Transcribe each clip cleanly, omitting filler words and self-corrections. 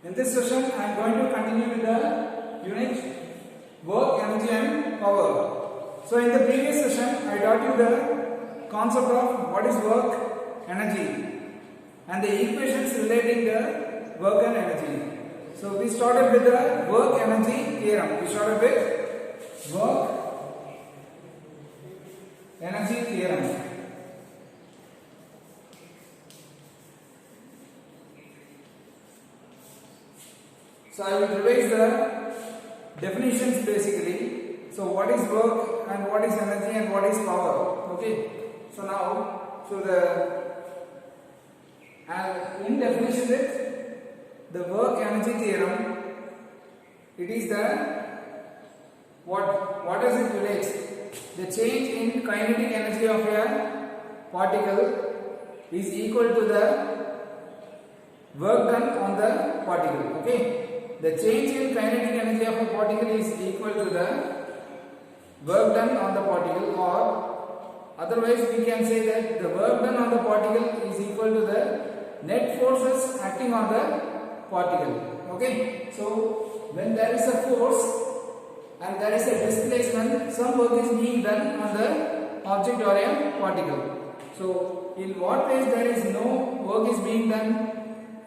In this session, I am going to continue with the unit work, energy and power. So in the previous session, I taught you the concept of what is work, energy and the equations relating the work and energy. So we started with the work energy theorem. We started with work energy theorem. So I will revise the definitions basically. So what is work and what is energy and what is power? Okay. So now, in definition with the work energy theorem, it is the what does it relate? The change in kinetic energy of a particle is equal to the work done on the particle. Okay. The change in kinetic energy of a particle is equal to the work done on the particle, or otherwise we can say that the work done on the particle is equal to the net forces acting on the particle. Okay. So when there is a force and there is a displacement, some work is being done on the object or a particle. So in what ways there is no work is being done?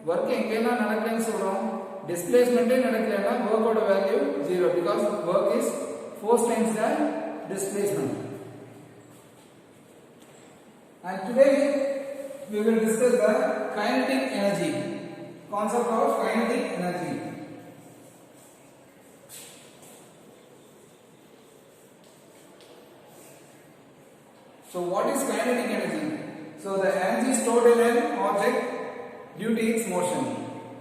Work engena nadakkalanu solrom. Displacement nadakkalana, work oda value 0 because work is force times the displacement. And today we will discuss the kinetic energy, concept of kinetic energy. So what is kinetic energy? So the energy stored in an object due to its motion.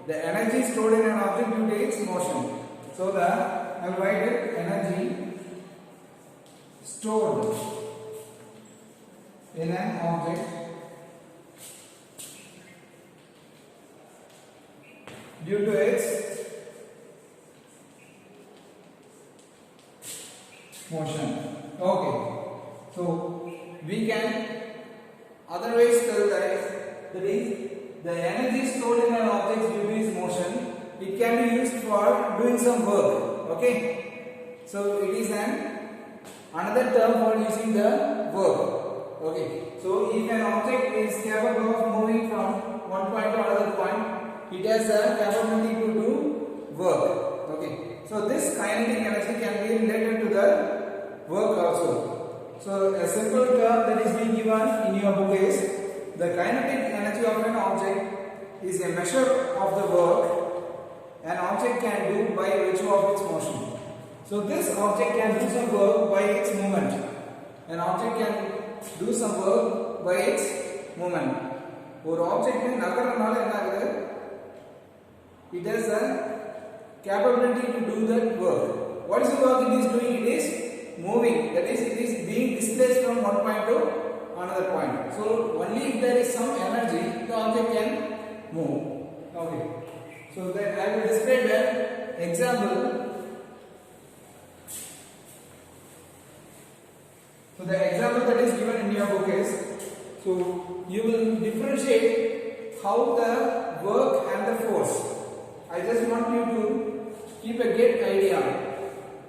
The energy stored in an object due to its motion. So I will write it energy stored in an object due to its motion. Okay. So we can otherwise tell that is the energy stored in an object due to its motion, it can be used for doing some work. Okay. So it is another term for using the work. Okay. So if an object is capable of moving from one point to another point, it has the capability to do work. Okay. So this kinetic energy can be related to the work also. So a simple term that is being given in your book is the kinetic energy of an object is a measure of the work an object can do by virtue of its motion. So this object can do some work by its movement. An object can do some work by its movement. ஒரு object நகரனால என்ன ஆகுது? It has a capability to do that work. What is the work it is doing? It is moving. That is, it is being displaced from one point to another point. So only if there is some energy, the object can move. Okay. So that I will describe an example. So the example that is given in your book is, so you will differentiate how the work and the force. I just want you to keep a good idea.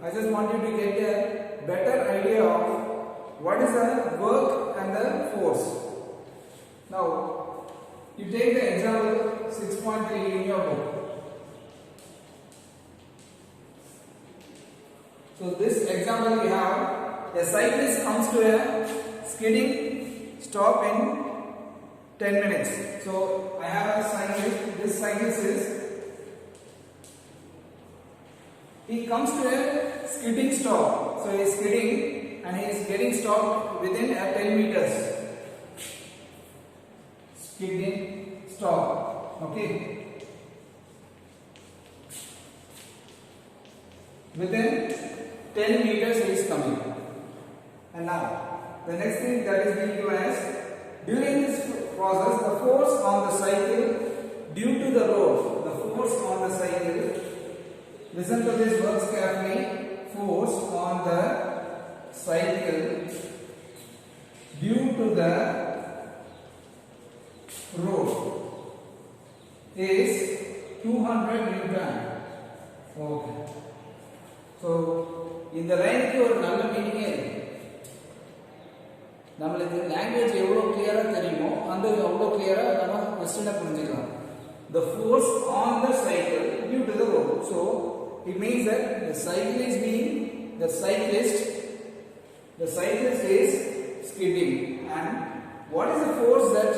I just want you to get a better idea of what is the work and the force. Now, you take the example 6.3 in your book. So this example we have, a cyclist comes to a skidding stop in 10 minutes. So I have a cyclist, this cyclist he comes to a skidding stop. So he is skidding and he is getting stopped within 10 meters. Skidding stop. Okay. Within 10 meters he is coming. And now the next thing that is being given is, during this process the force on the cycle due to the road, the force on the cycle, listen to this words carefully, force on the cycle due to the road is 200 Newton. Okay. So இந்த லைனுக்கு ஒரு நல்ல மீனிங்கே இருக்கு. நம்மளுக்கு language எவ்வளவு கிளியரா தெரியுமோ அந்த அவ்வளவு கிளியரா நம்ம question புரிஞ்சிக்கலாம். The force on the cycle due to the road. So it means that the cyclist is skidding. And what is the force that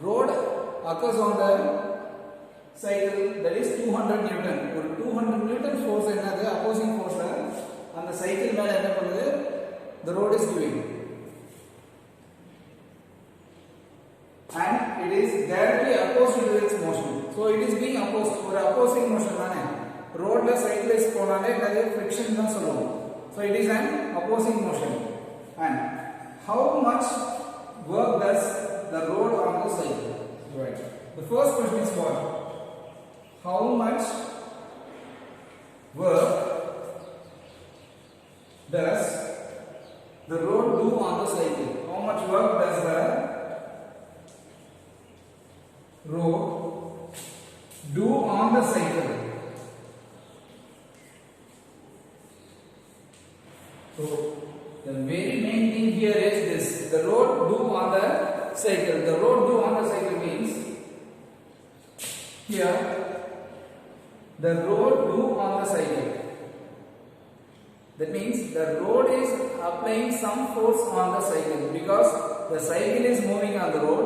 road occurs on the cycle? That is 200 Newton. ஒரு 200 Newton force என்னது opposing force அந்த cycle மேல என்ன பண்ணுது? The road is giving. And it is directly opposed to its motion. So it is being opposed. ஒரு opposing motion தானே. ரோட்ல cyclist போனாலே அது friction தான் சொல்லுவோம். So it is an opposing motion. And how much work does the road on the cycle? Right. The first question is what? How much work does the road do on the cycle? How much work does the road do on the cycle? So the very main thing here is this: the road do on the cycle. The road do on the cycle means here the road do on the cycle. That means the road is applying some force on the cycle because the cycle is moving on the road,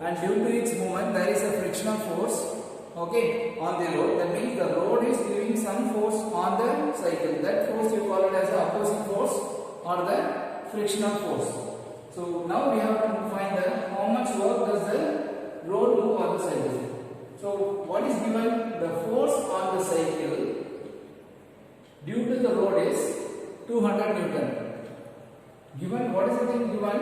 and due to its movement there is a frictional force, okay, on the road. That means the road is giving some force on the cycle. That force you call it as the opposing force or the frictional force. So now we have to find how much work does the road do on the cycle. So what is given? The force on the cycle due to the road is 200 Newton. Given, what is the thing given?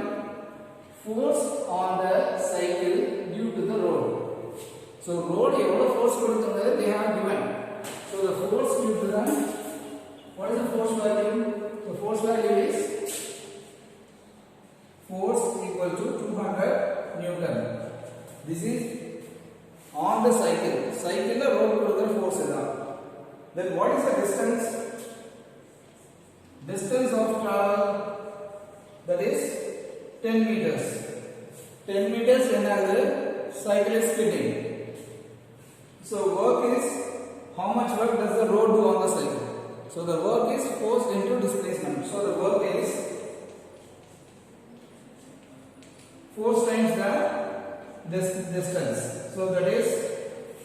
Force on the cycle due to the road. So road எவ்வளவு force கொடுத்தது they have given. So the force due to the, what is the force value? The force value is force equal to 200 Newton. This is on the cycle. Cycle la road கொடுக்கிற force இதான். Then what is the distance? Distance of travel, that is 10 meters. 10 meters என்னது? Cycle is skidding. So work is, how much work does the road do on the cycle? So the work is forced into displacement. So the work is force times the distance. So that is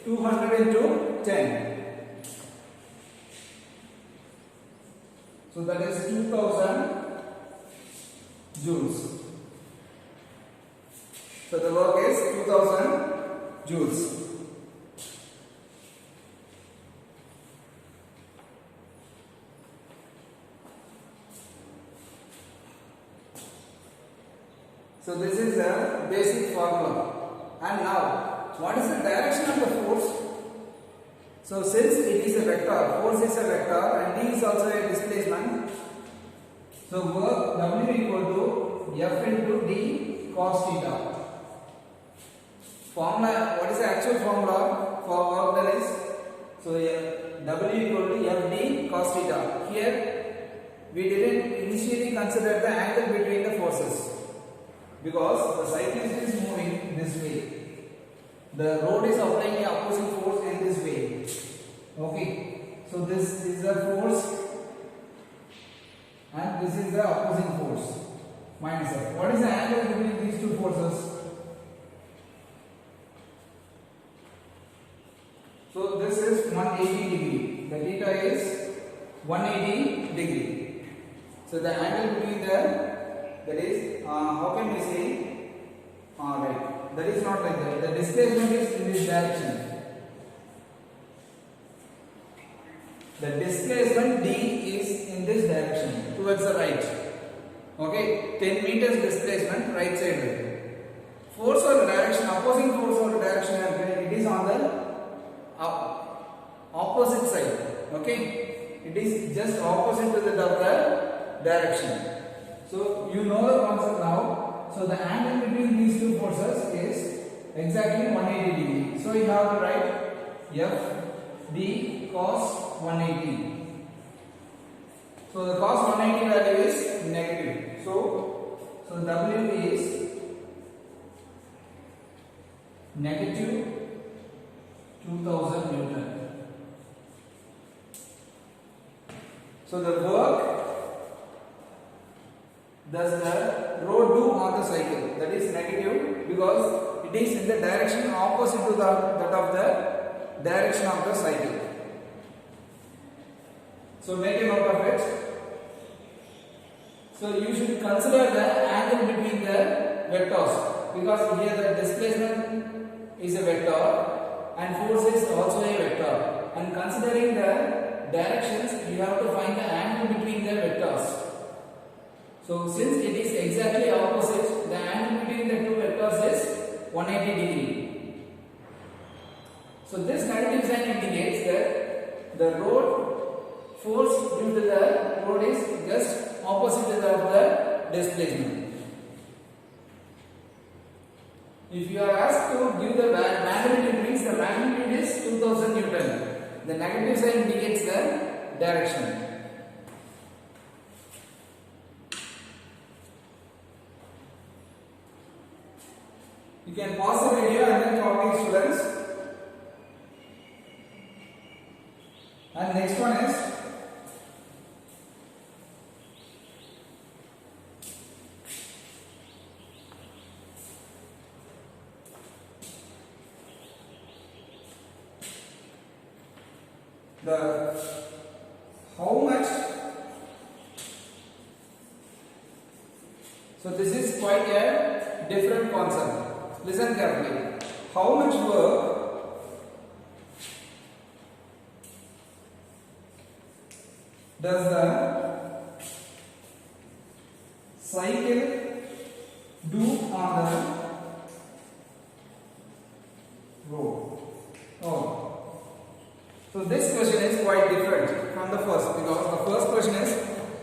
200 into 10. So that is 2000 joules. So the work is 2000 joules. So this is the basic formula. And now, what is the direction of the force? So since it is a vector, force is a vector and D is also a displacement. So work W equal to F into D cos theta. Formula, what is the actual formula for work that is? So W equal to FD cos theta. Here we didn't initially consider the angle between the forces because the cyclist is moving this way. The road is applying the opposing force in this way. Okay. So this is the force and this is the opposing force minus F. What is the angle between these two forces? So this is 180 degree. The theta is 180 degree. So the angle between that is how can we say? Right. That is not like that. The displacement is in this direction. The displacement D is in this direction towards the right. Okay, 10 meters displacement right side. Force or direction, opposing force or direction, it is on the opposite side. Okay, it is just opposite to the direction. So you know the concept now. So the angle between these two forces is exactly 180 degree. So you have to write FB cos 180. So the cos 180 value is negative. So W is negative 2000 Newton. So the work does the rod do on the cycle, that is negative, because it is in the direction opposite to that of the direction of the cycle. So make a note of it. So you should consider the angle between the vectors, because here the displacement is a vector and force is also a vector, and considering the directions you have to find the angle between the vectors. So since it is exactly opposite, the angle between the two vectors is 180 degree. So this negative sign indicates that the rod force due to the rod is just opposite of the displacement. If you are asked to give the magnitude, means the magnitude is 2000 Newton. The negative sign indicates the direction. You can pause the video and then copy, students. And next one is the how much. So this is quite a different concept. Listen carefully. How much work does the cycle do on the road? Oh. So this question is quite different from the first, because the first question is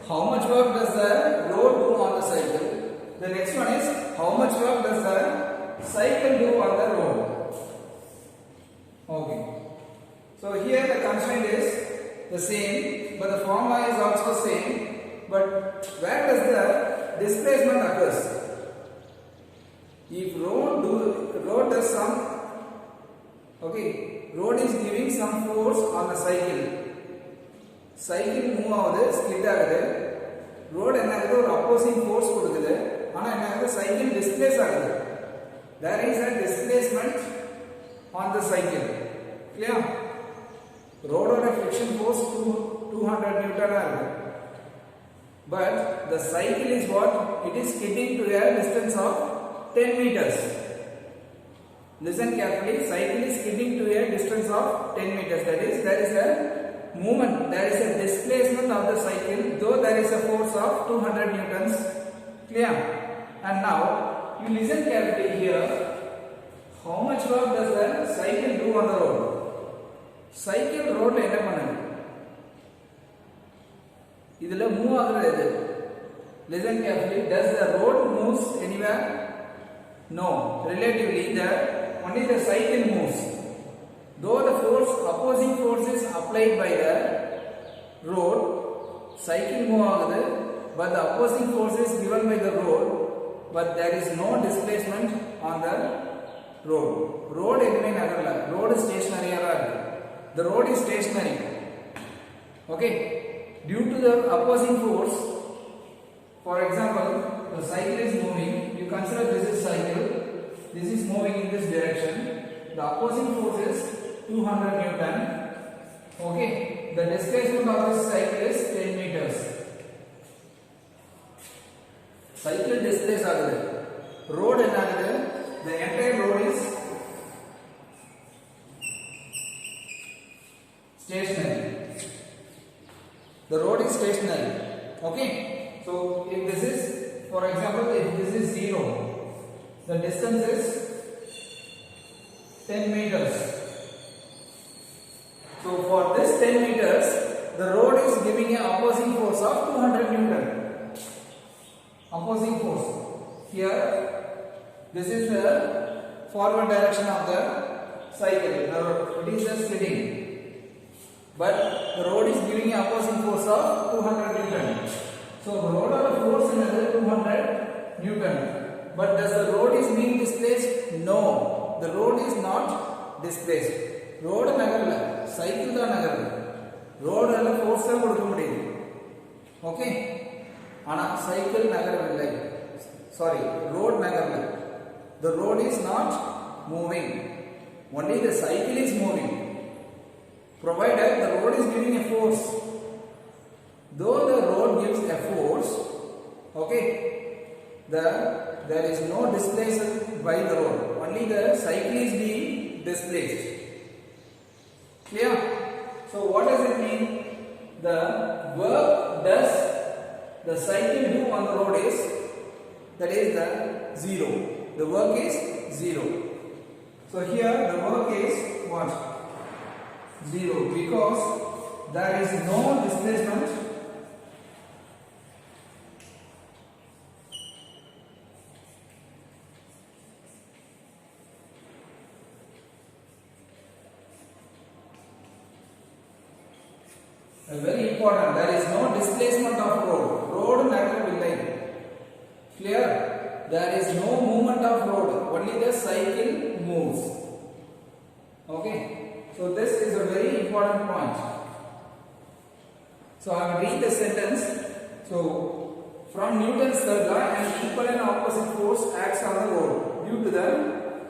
how much work does the road do on the cycle. The next one is how much work does the cycle do on the road. Okay. So here the constraint is the same, but the formula is also same. But where does the displacement occurs? If road does some, okay, road is giving some force on the cycle. Cycle move ஆகுது, skid ஆகுது. Road என்ன ஆகுது, ஒரு opposing force கொடுக்குது. ஆனா என்ன ஆகுது, cycle displace ஆகுது. There is a displacement on the cycle. Clear? Road ஓட friction force 200 Newton ஆகுது. But the cycle is what? It is skidding to a distance of 10 meters. Listen carefully. Cycle is skidding to a distance of 10 meters. That is, there is a movement, there is a displacement of the cycle, though there is a force of 200 newtons. Clear? And now, you listen carefully here. How much work does the cycle do on the road? Cycle road la enna பண்ணுது? இதுல move ஆகுறது எது? Listen carefully. Does the road moves anywhere? No. Relatively, only the cycle moves. Though the force, opposing force is applied by the road, cycle move ஆகுது, but the opposing force is given by the road, but there is no displacement on the road. Road எதுமே நகரல. Road stationary ஆ இருக்கு. The road is stationary. Okay. Due to the opposing force, for example, the cycle is moving. You consider this is cycle. This is moving in this direction. The opposing force is 200 Newton. Okay. The displacement of this cycle is 10 meters. Cycle displace ஆகுது. Road என்ன ஆகுது? The entire road is stationary. The road is stationary. Okay. So if this is, for example, if this is 0, the distance is 10 meters. So for this 10 meters, the road is giving an opposing force of 200 Newton. Opposing force. Here, this is the forward direction of the cycle. It is just sitting. But the road is giving an opposing force of 200 Newton. So the road or the force is 200 Newton. But does the road is being displaced? No. The road is not displaced. Road nagarla, cycle da nagarla. Road alla force la kodukka mudiyum. Okay? Ana cycle nagarilla. Sorry, road nagarla. The road is not moving. Only the cycle is moving. Provided the road is giving a force. Though the road gives a force, okay, there is no displacement by the road. Only the cycle is being displaced. Clear? So what does it mean? The work does the cycle do on the road is, that is the zero. The work is zero. So here the work is what? Zero, because there is no displacement. Very important, there is no displacement of road. Road never will line. Clear? There is no movement of road, only the cycle moves. Okay? So this is a very important point. So I will read the sentence. So from Newton's third law, an equal and opposite force acts on the road due to the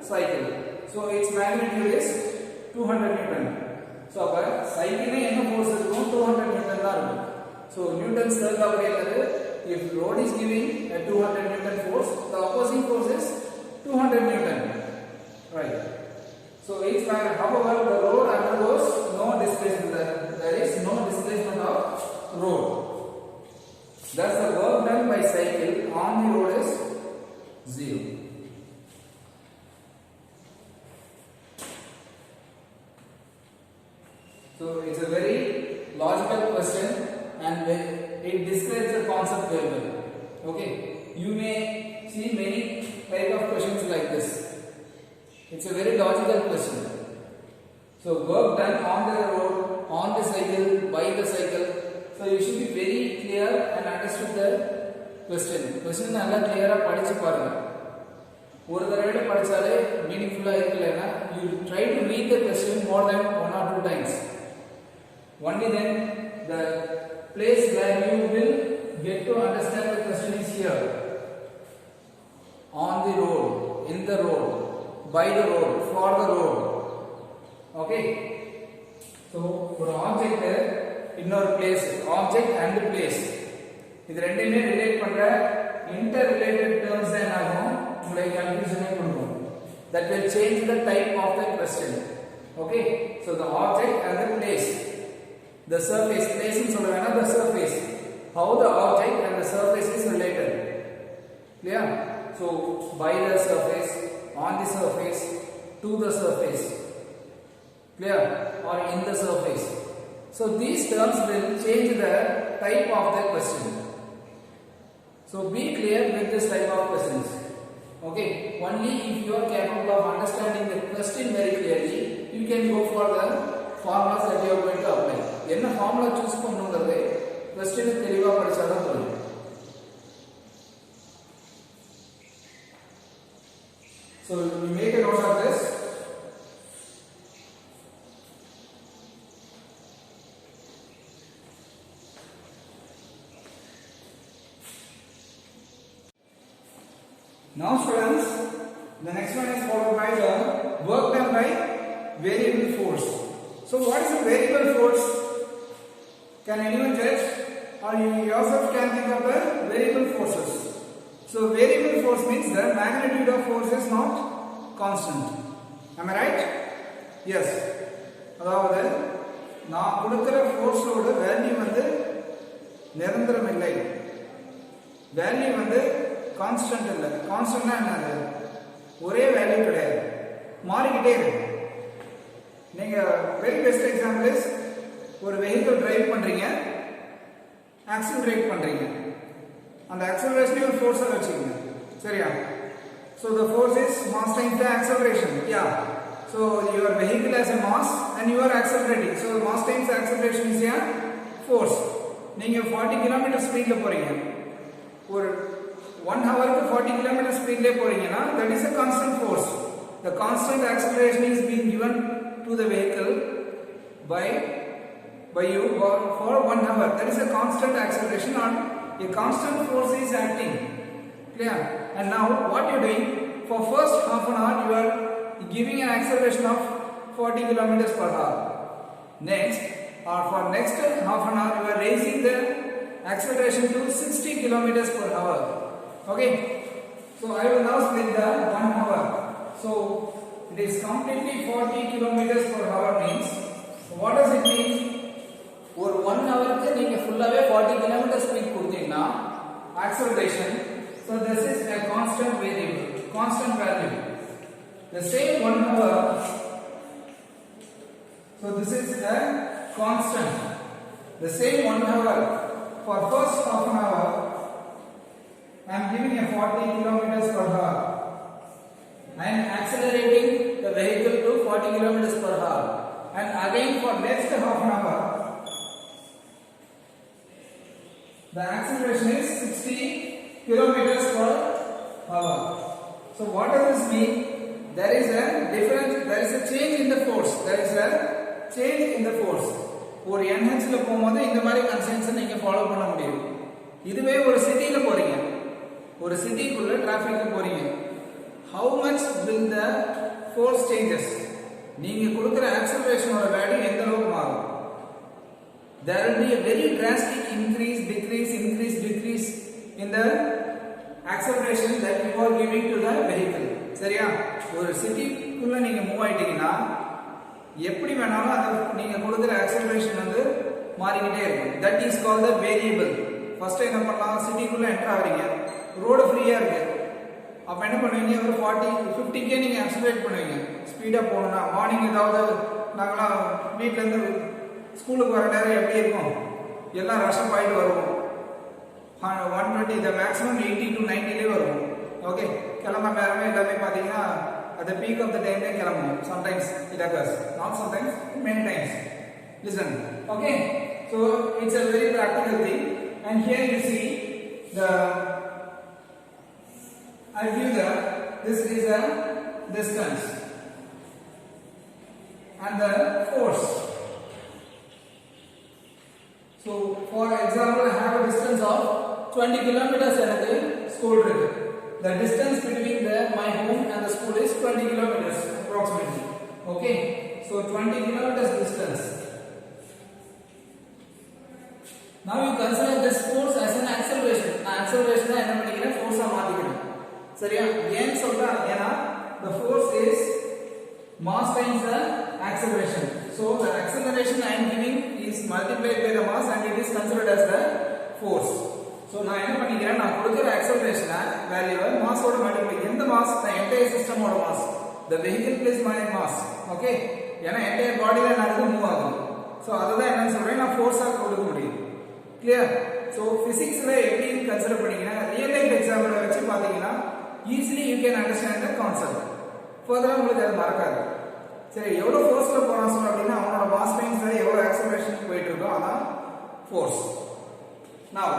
cycle. So its magnitude is 200 Newton. So cycle என்ன force இருக்கும் 200 Newton தான் இருக்கும். So Newton's third law படிக்கிறது, if road is giving a 200 Newton force, the opposing force is 200 Newton. Right. So its magnitude, however, the road undergoes no displacement. There is no displacement of road. Thus the work done by cycle on the road is zero. So it's a very logical question and it describes the concept very well. Okay, you may see many type of questions like this. It's a very logical question. So work done on the road, on the cycle, by the cycle. So you should be very clear and understood the question. Question நல்லா clear-ஆ படிச்சு பாருங்க. ஒரு தடவை படிச்சாலே meaningful-ஆ இருக்கலனா you try to read the question more than 1 or 2 times. Only then the place where you will get to understand the question is here. On the road, in the road, by the road, for the road. Okay? So for object இன்னொரு place, object and place. இது ரெண்டையுமே relate பண்ற interrelated terms தான் ஆகும். உங்களுக்கு கன்ஃபியூஷனே கொடுக்கும். That will change the type of the question. Okay? So the object and the place. The surface, place in சொல்ல வேணா the surface. How the object and the surface is related. Clear? So by the surface, on the surface, to the surface. Clear? Or in the surface. So these terms will change the type of the question. So be clear with this type of questions. Okay? Only if you are capable of understanding the question very clearly, you can go for the formulas that you are going to apply. என்ன formula choose பண்ணுங்கிறது question தெளிவா படிச்சாதான் போதும். So you make a note of this. Now students, the next one is followed by the work done by variable force. So what is a variable force? Can anyone judge? Or you yourself can think of the variable forces. So variable force means the magnitude of force is not constant. Am I right? Yes. அதாவது நான் கொடுக்கிற ஃபோர்ஸோட value வந்து நிரந்தரம் இல்லை. Value வந்து constant இல்லை. கான்ஸ்டன்ட்னா என்னது? ஒரே வேல்யூ கிடையாது, மாறிக்கிட்டே இருக்கு. நீங்க வெரி பெஸ்ட் எக்ஸாம்பிள் இஸ் ஒரு வெஹிக்கிள் டிரைவ் பண்றீங்க, ஆக்சிலரேட் பண்றீங்க. அந்த ஆக்சிலரேஷனே ஒரு ஃபோர்ஸா வச்சுக்கோங்க. சரியா? So the force is mass times the acceleration. Yeah. So your vehicle has a mass and you are accelerating. So mass times acceleration is a force. நீங்க 40 km ஸ்பீட்ல போறீங்க, ஒரு 1 ஹவருக்கு 40 km ஸ்பீட்ல போறீங்கன்னா that is a constant force. The constant acceleration is being given to the vehicle by you for 1 hour. That is a constant acceleration, or a constant force is acting. Clear? And now what you are doing, for first half an hour you are giving an acceleration of 40 kilometers per hour. Next, or for next half an hour you are raising the acceleration to 60 kilometers per hour. Okay, so I will now split the 1 hour. So it is completely 40 kilometers per hour. Means what does it mean? ஒரு 1 ஹவருக்கு நீங்க ஃபுல்லாவே 40 km speed கொடுத்தீங்கன்னா acceleration, so this is a constant variable, constant value. The same 1 hour, so this is a constant. The same 1 hour, for first half an hour I am giving a 40 kilometers per hour. I am accelerating the vehicle to 40 kilometers per hour, and again for next half an hour the acceleration is 60 kilometers per hour. So what does this mean? There is a difference, there is a change in the force, there is a change in the force. ஒரு NH ல போகும்போது இந்த மாதிரி கன்சென்ட்ஸ் நீங்க follow பண்ண முடியும். இதுவே ஒரு சிட்டில போறீங்க, ஒரு சிட்டிக்குள்ள டிராஃபிக்ல போறீங்க, how much will the force changes? நீங்க கொடுக்கிற ஆக்சலரேஷனோட வேல்யூ எந்த அளவுக்கு மாறும்? There will be a very drastic increase, decrease in the acceleration that you are giving to the vehicle. சரியா? ஒரு சிட்டிக்குள்ள நீங்க மூவ் ஆயிட்டீங்கன்னா எப்படி வேணாலும் அது நீங்க கொடுக்கிற acceleration வந்து மாறிக்கிட்டே இருக்கும். That is called the variable. First என்ன பண்ணலாம், சிட்டிக்குள்ள என்டர் ஆவீங்க, ரோடு ஃப்ரீயா இருக்கு, அப்ப என்ன பண்ணுவீங்க, ஒரு 40-50k நீங்க ஆக்சலரேட் பண்ணுவீங்க. ஸ்பீடா போகணும்னா மார்னிங் ஏதாவது நாங்களாம் வீட்ல இருந்து ஸ்கூலுக்கு வர நேரம் எப்படி இருக்கும், எல்லாம் ரஷ் ஆயிட்டு வருவோம். 120 the maximum 80 to 90 லே வருவோம். ஓகே, கிளம்ப நேரமே எல்லாமே பாத்தீங்கன்னா at the peak of the time லே கிளம்புவோம். Sometimes it occurs, not sometimes, many times. Listen, okay, so it's a very practical thing. And here you see I view this is a distance and the force. So for example I have a distance of 20 kilometers எனக்கு school இருக்கு. The distance between my home and the school is 20 kilometers approximately. Okay, so 20 kilometers distance. Now you consider this force as an acceleration. Acceleration என்ன பண்ணிக்கிறேன், force ஆ மாத்திக்கிறேன். சரியா? ஏன் சொல்றேன், ஏனா the force is mass times the acceleration. So the acceleration I am giving is multiplied by the mass and it is considered as the force. So நான் என்ன பண்ணிக்கிறேன், நான் கொடுக்கிற acceleration வேல்யூவை mass ஓட மல்டிப்ளை. எந்த mass? the entire system ஓட mass. The vehicle plus my mass. Okay, ஏனா entire body ல நான் மூவ் ஆகுது. So அதுதான் என்ன சொல்றேன், நான் force ஆ கொடுக்க முடியும். Clear? So physics ல எப்படி கன்சிடர் பண்ணீங்கன்னா ரியல் லைஃப் எக்ஸாம்பிள் வச்சு பாத்தீங்கன்னா easily you can understand the concept. Further உங்களுக்கு அது மறக்காது. சரி, எவ்வளவு ஃபோர்ஸ்ல போறான் சொல்ற அப்படினா அவனோட மாஸ் டைம்ஸ்ல எவ்வளவு ஆக்சலரேஷன் போயிட்டு இருக்கோ அதான் force. Now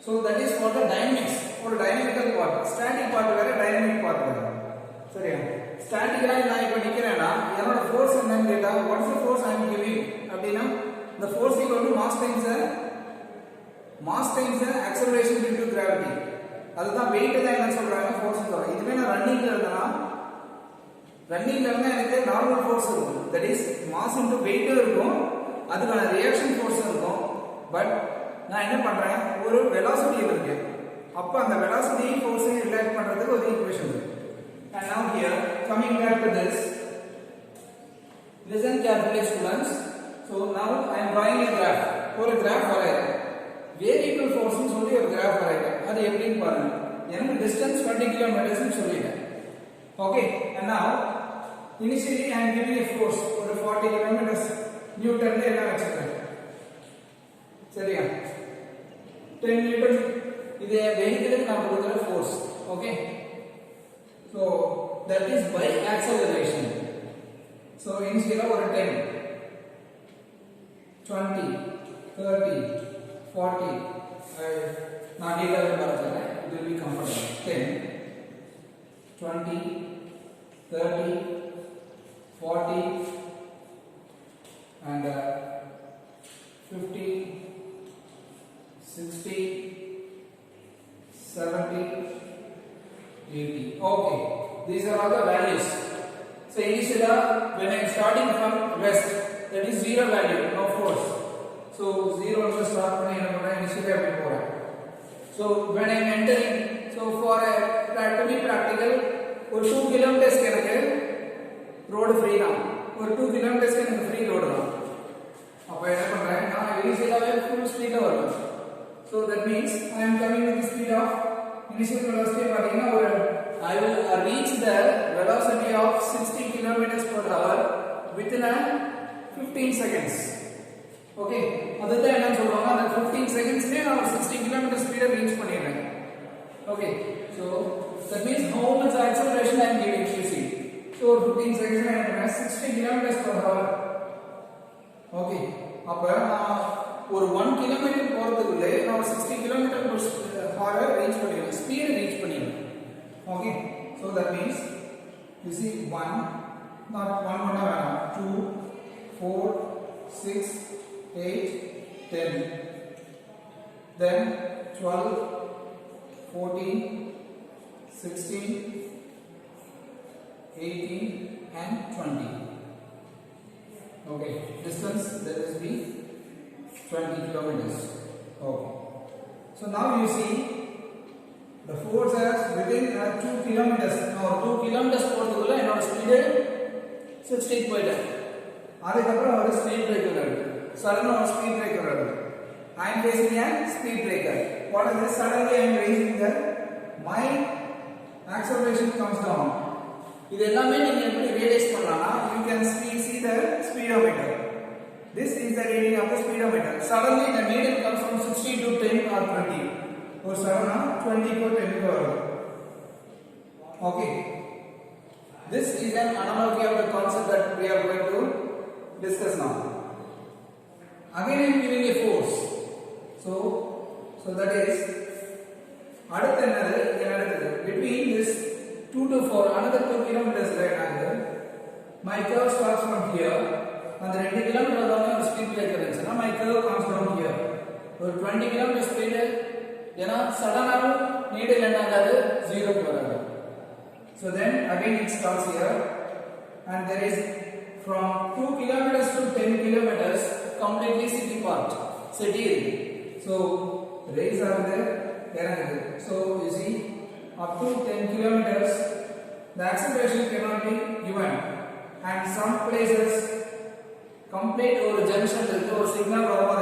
so that is for the dynamics, ஒரு டைனமிக்கல் பார்ட். ஸ்டாட்டிக் பார்ட் வேற, டைனமிக் பார்ட் வேற. சரியா? ஸ்டாட்டிக்கலா நான் இப்ப நிக்கிறேன்னா என்னோட ஃபோர்ஸ் என்னன்னு கேட்டா what is the force I am giving அப்படினா the force equal to mass times the acceleration due to gravity. அதுதான் weight தான் என்ன சொல்றாங்க, force சொல்றாங்க. இதுவே நான் ரன்னிங்ல இருந்தேனா எனக்கு நார்மல் ஃபோர்ஸ் இருக்கும், that is mass into weight இருக்கும், அதுக்கான ரியாக்ஷன் ஃபோர்ஸ் இருக்கும். பட் நான் என்ன பண்றேன், ஒரு velocity இருக்கு, அப்ப அந்த velocity ஃபோர்ஸை ரிலேட் பண்றதுக்கு ஒரு ஈக்குவேஷன் இருக்கு. And now here coming back to this, listen carefully students. So now I am drawing a graph. ஒரு graph வரையறேன், வேரியபிள் ஃபோர்ஸ் னு சொல்லி ஒரு graph வரையறேன். அது எப்படின்னு பாருங்க. எனக்கு distance 20 km னு சொல்லிட்டேன். Okay, and now initially I am giving a force ஒரு 40 km நியூட்டன்ல எல்லாம் வச்சிருக்கேன். சரியா? 10 நியூட்டன் இது வெஹிக்கிளுக்கு நான் கொடுக்கிற force. Okay, so that is by acceleration. So initially over 10, 20, 30, 40, now data will it will be comfortable. 10, 20, 30, 40, and 50, 60, 70, 80. Okay, these are all the values. So initially when I am starting from rest, that is 0 value, no force. So 0 also start initially. So when I am entering, so for to be practical, for 2 kilometers road free now. For 2 kilometers free road now. Full speed over. So that means I am coming with the speed of initial velocity. I will reach the velocity of 60 kilometers per hour within 15 seconds. Okay, other than 15 seconds, I 60 kilometers speed reach. Okay, so that means how much acceleration I am giving. You see, so 15 seconds I am 60 kilometers per hour. Okay, for 1 kilometer now 60 kilometers per hour reach speed reach. Okay, so that means you see 1, not 1, 2, 4, 6, 8, 10, then 12, 14, 16, 18, and 20. Okay, distance that is be 20 kilometers. Okay, so now you see the force is within 2 kilometers. Now 2 kilometers போறதுக்குள்ள என்னோட speed 60 போயிட்டேன். அதுக்கு அப்புறம் ஒரு speed breaker வருது. சடனா ஒரு speed breaker வருது. I am facing a speed breaker. What is this? Suddenly I am raising the my acceleration comes down. இது எல்லாமே நீங்க எப்படி ரியலைஸ் பண்ணலாம்னா you can see the speedometer. This is the reading of the speedometer. Suddenly the needle comes from 60 to 10 or 20. Or suddenly 20 to 10 ko varum. Okay. This is an analogy of the concept that we are going to discuss now. Again I am giving a force. So that is between this 2 to 4 another 2 kilometers right angle. My curve starts from here and the 20 kilometers on the speed breaker. Now my curve comes down here. So 20 kilometers speed suddenly needle and 0 to. So then again it starts here and there is from 2 kilometers to 10 kilometers completely city part. City. So rays are there. So you see up to 10 kilometers the acceleration cannot be given and some places complete or junction or signal over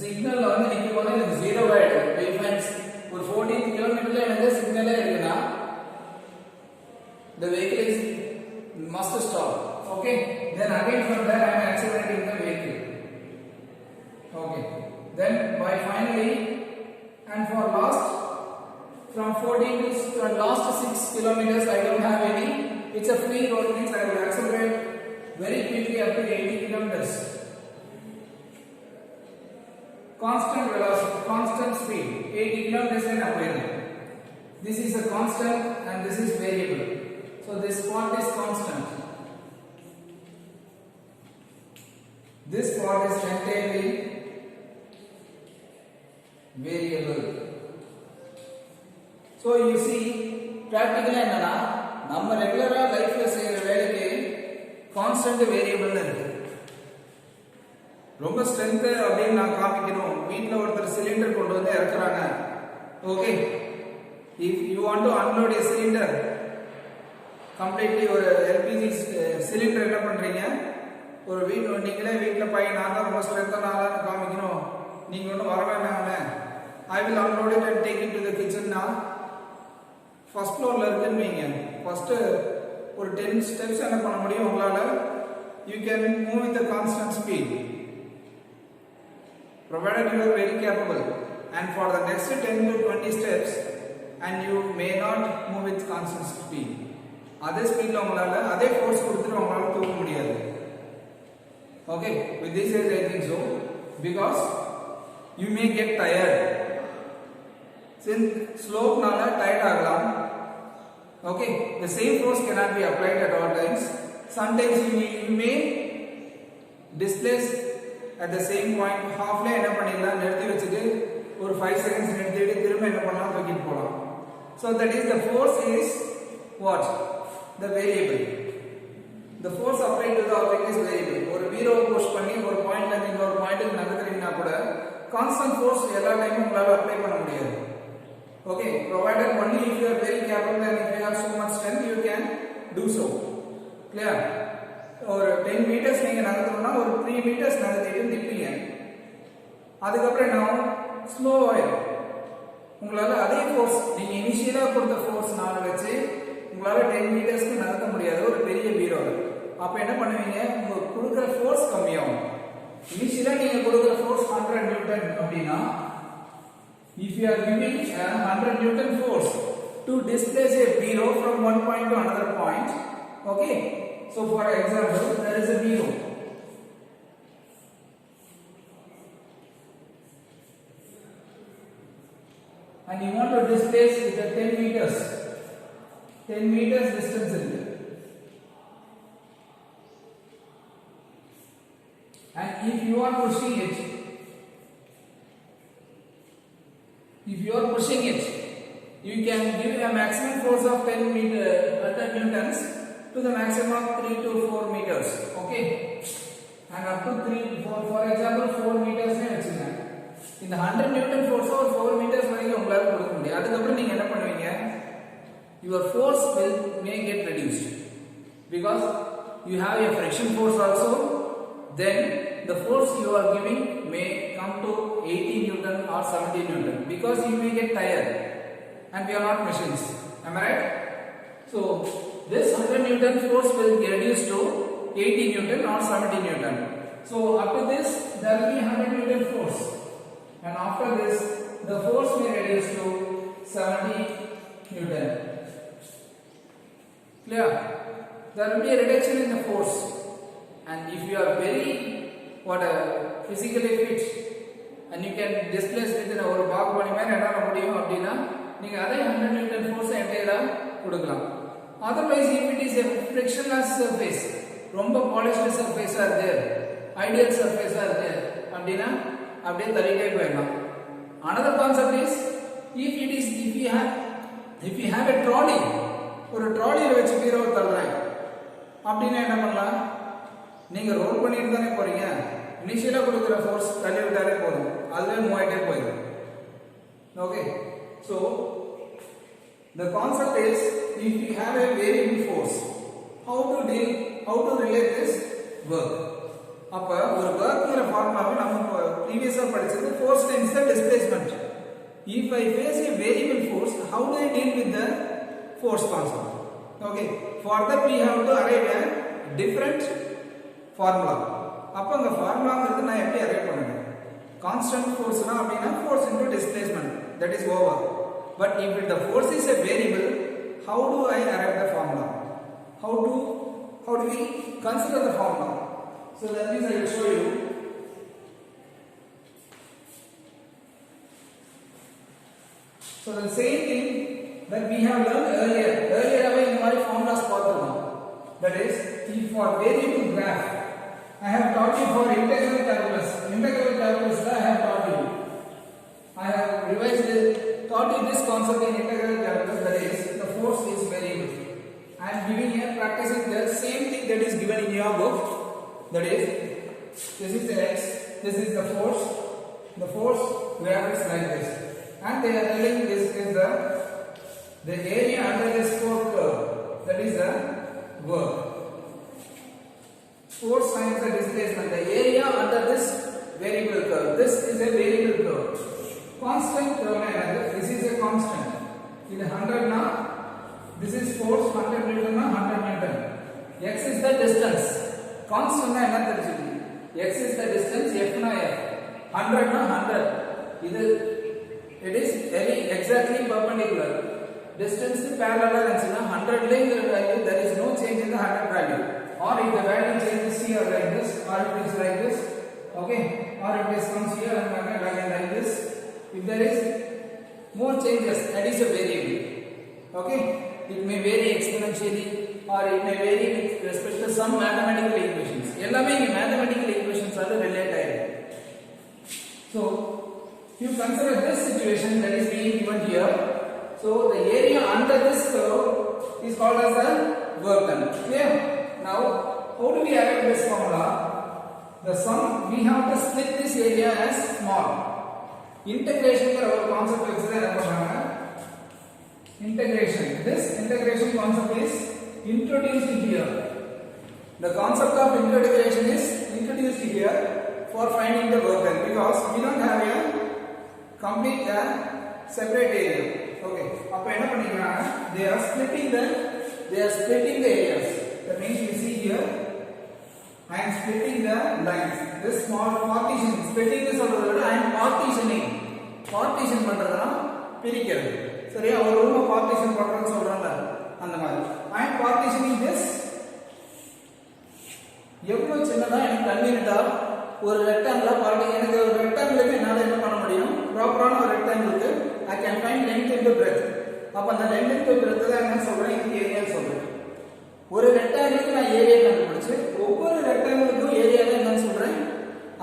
signal on the 0 wide wavelengths for 14 kilometers and the signal the vehicle is must stop. Okay, then again from there I am accelerating the vehicle. Okay, then by finally and for last from 14 to last 6 kilometers I don't have any. It's a free road, means I will accelerate very quickly up to 80 kilometers. Constant velocity, constant speed, 80 kilometers an hour. This is a constant and this is variable. So this part is constant. This part is entirely variable. So you see, practically நம்ம ரெகுலரா லைஃப்ல செய்யற வேலைக்கு constant variable இருக்கு. ரொம்ப strength அப்படினு நான் காமிக்கணும். வீட்ல ஒருத்தர் சிலிண்டர் கொண்டு வந்து இறக்குறாங்க. Okay, if you want to unload a cylinder completely ஒரு LPG சிலிண்டர் என்ன பண்றீங்க, ஒரு நீங்களே வீட்ல போய் நான் தான் ரொம்ப ஸ்ட்ரெngth ஆனு காமிக்கணும், நீங்க ஒன்னும் வர வேண்டாம்னே, I will unload it and take it to the kitchen now. First floor la irukeenga, first ஒரு 10 steps என்ன பண்ண முடியும் உங்களால, you can move with the constant speed provided you are very capable, and for the next 10 to 20 steps and you may not move with constant speed. அதே ஸ்பீட்ல உங்களால அதே force கொடுத்துட்டு உங்களால தூக்க முடியாது. Okay, with this I think so, because you may get tired. Since slope nala tired aglam. Okay, the same force cannot be applied at all times. Sometimes you may displace at the same point. Half la enna pannila nirthi vechittu or 5 seconds nirthittu thirumba enna pannalam thukit polam. So that is the force is what? The variable. The force applied to the object is variable. Or zero push panni or point la neenga or point ku nagathringa kuda constant force ella time ungala apply panna mudiyadhu. Okay, provided only if you are very capable and if you have so much strength you can do so. Clear? Or 10 meters neenga nagathona or 3 meters nagathittu nippinga. Adukapra now slow ஆயிடும். உங்களால அதே force நீங்க இனிஷியலா கொடுத்த force நால வச்சு உங்களால 10 மீட்டர்ஸ்க்கு நகர்த்த முடியாது ஒரு பெரிய பீரோல. அப்ப என்ன பண்ணுவீங்க? உங்க கொடுக்கிற ஃபோர்ஸ் கம்மியாகும். இனிஷியலா நீங்க கொடுக்கிற ஃபோர்ஸ் 100 நியூட்டன் அப்படினா if you are giving a 100 Newton force to displace a beero from one point to another point, okay, so for example there is a beero and you want to displace it at 10 meters distance in it. And if you are pushing it, you can give a maximum force of 10 newtons to the maximum of 3 to 4 meters. Okay, and up to 3 for example 4 meters ne vechunga. In the 100 newton force or 4 meters varaikum ungalalu kodukka mudiyum. Adukapra neenga enna பண்ணுவீங்க? Your force may get reduced because you have a friction force also. Then the force you are giving may come to 80 Newton or 70 Newton because you may get tired and we are not machines. Am I right? So this 100 Newton force will get reduced to 80 Newton or 70 Newton. So up to this there will be 100 Newton force, and after this the force may reduce to 70 Newton. Clear? There will be a reduction in the force, and if you are very physically fit and you can displace within ஒரு பாக் பண்ணி மாதிரி என்ன முடியும் அப்படினா நீங்க அதே 100 Newton force என்டையரா கொடுக்கலாம். Otherwise if it is a frictionless surface, ரொம்ப polished surface ஆ இருக்கு, ideal surface ஆ இருக்கு அப்படினா அப்படியே தள்ளிட்டே போயிடலாம். Another concept is if you have a trolley, ஒரு ட்ராலியில வச்சு பீரோவை தள்ளுறேன் அப்படினா என்ன பண்ணலாம்? நீங்க ரோல் பண்ணிட்டு தானே போறீங்க. இனிஷியலா கொடுக்கிற ஃபோர்ஸ் தள்ளி விட்டாலே போதும், அதுவே மூவ் ஆயிட்டே போயிடும். Okay, so the concept is if you have a variable force, how to relate this work. அப்ப ஒரு workங்கிற ஃபார்முலாவை நம்ம ப்ரீவியஸா படிச்சது force times the displacement. If I face a variable force, how do I deal with the force concept? Okay, for that we have to arrive at different formula. அப்ப அந்த ஃபார்முலாங்கிறது நான் எப்படி arrive பண்ணுவேன்? கான்ஸ்டன்ட் ஃபோர்ஸ்னா அப்படினா force into displacement, that is over. But if the force is a variable, how do I arrive the formula? How do we consider the formula? So that means I will show you. So the same thing that we have learned earlier away in my formulas பார்த்திருக்கோம். That is, if for variable graph I have taught you for integral calculus I have taught you. I have taught you this concept in integral calculus, that is the force is variable. I am giving here practicing the same thing that is given in your book, that is this is the x, this is the force graph is like this, and they are telling this is the area under this force curve, that is the work. Force times the displacement, the area under this variable curve. This is a variable curve. Constant curve, this is a constant. In 100 na, this is force 100 Newton na 100 Newton. X is the distance. Constant na enna therinjukku. X is the distance, F na F. 100 na 100. It is very exactly perpendicular. distance to parallel இருந்துச்சுனா 100 ல இந்த value there is no change in the 100 value, or if the value changes here like this, or it is like this, okay, or it is comes here and again like this, if there is more changes, that is a variable, okay. It may vary exponentially or it may vary with respect to some mathematical equations. எல்லாமே இங்க mathematical equations ஆல relate ஆயிருக்கு. So you consider this situation that is being given here. So the area under this curve is called as the work done. Clear? Now how do we arrive at this formula? The sum, we have to split this area as small. Integration for our concept is integration. This integration concept is introduced here. The concept of integration is introduced here for finding the work done, because we don't have a complete separate area. Okay. அப்ப என்ன பண்ணிக்கிறாங்க? They are splitting the areas. That means you see here, I am splitting the lines. This small partition, splitting the சொல்றத விட I am partitioning. Partition பண்றதுனா பிரிக்கிறது. சரியா? ஒரு ரூமை partition பண்றதுன்னு சொல்றாங்க அந்த மாதிரி. I am partitioning this. எவ்வளவு சின்னதா எனக்கு கன்வீனியன்ட்டா ஒரு ரெக்டாங்கிளா எனக்கு ஒரு ரெக்டாங்கிளுக்கு என்னால என்ன பண்ண முடியும்? ப்ராப்பரான ஒரு ரெக்டாங்கிளுக்கு I can find length into breadth. அப்ப அந்த length into breadth தான் என்ன சொல்றேன்? இது ஏரியா சொல்றேன். ஒரு ரெக்டாங்கிளுக்கு நான் ஏரியா கண்டுபிடிச்சு ஒவ்வொரு ரெக்டாங்கிளுக்கும் ஏரியா தான் என்ன சொல்றேன்?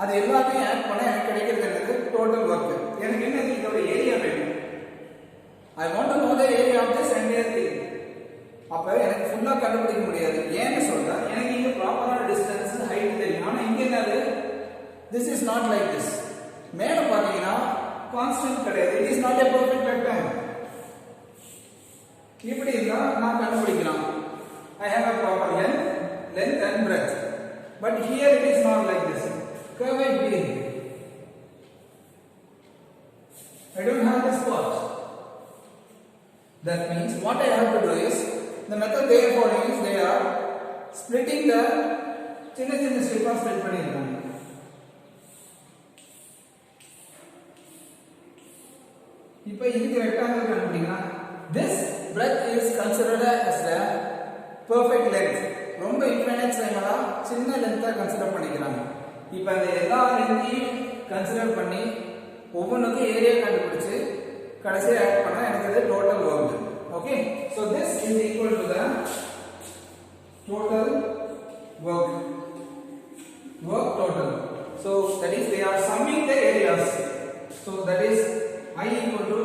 அது எல்லாத்தையும் ஆட் பண்ண எனக்கு கிடைக்கிறது என்னது? Total work. எனக்கு என்ன இதோட ஏரியா வேணும்? I want to know the area of this entire thing. அப்ப எனக்கு ஃபுல்லா கண்டுபிடிக்க முடியாது. ஏன்னு சொல்றா? எனக்கு இங்க ப்ராப்பரான டிஸ்டன்ஸ் ஹைட் தெரியும். ஆனா இங்க என்னது? This is not like this. மேல பாத்தீங்கன்னா கான்ஸ்டன்ட் கிடையாது. It is not a perfect rectangle. இப்படி இருந்தா நான் கண்டுபிடிக்கலாம். I have a proper length and breadth. But here it is not like this. Curved plane. I don't have this part. That means what I have to do is, the method they are following is they are splitting the சின்ன ஸ்ட்ரிப்பா split பண்ணிருக்காங்க. இப்போ இதுக்கு rectangle கண்டுபிடிக்கலாம். This breadth is considered as the perfect length. ரொம்ப infinite சைமலா சின்ன லென்த்தா consider பண்ணிக்கிறாங்க. இப்போ அந்த எல்லா லென்த்தையும் கன்சிடர் பண்ணி ஒவ்வொன்றுக்கும் ஏரியா கண்டுபிடிச்சு கடைசியா ஆட் பண்ணா எனக்கு இது total work. Okay, so this is equal to the total work total. So that is they are summing the areas. So that is I equal to,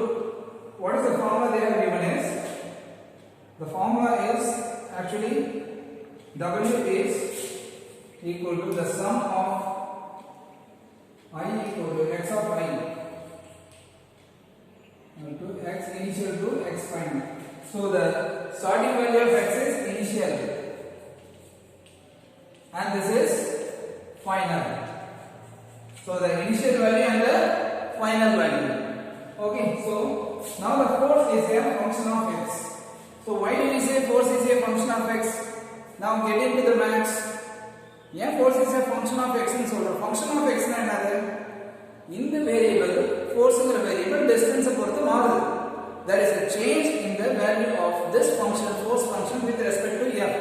what is the formula they have given is, the formula is actually W is equal to the sum of I equal to x of I to x initial to x final. So the starting value of x is initial and this is final. So the initial value and the final value. Okay, so now the force is a function of x. So why do we say force is a function of x? Now get into the maths. Yeah, force is a function of x and so the function of x na enadhu? In the variable, force in the variable distance பொறுத்து மாறுது. There is a change in the value of this function, force function, with respect to f.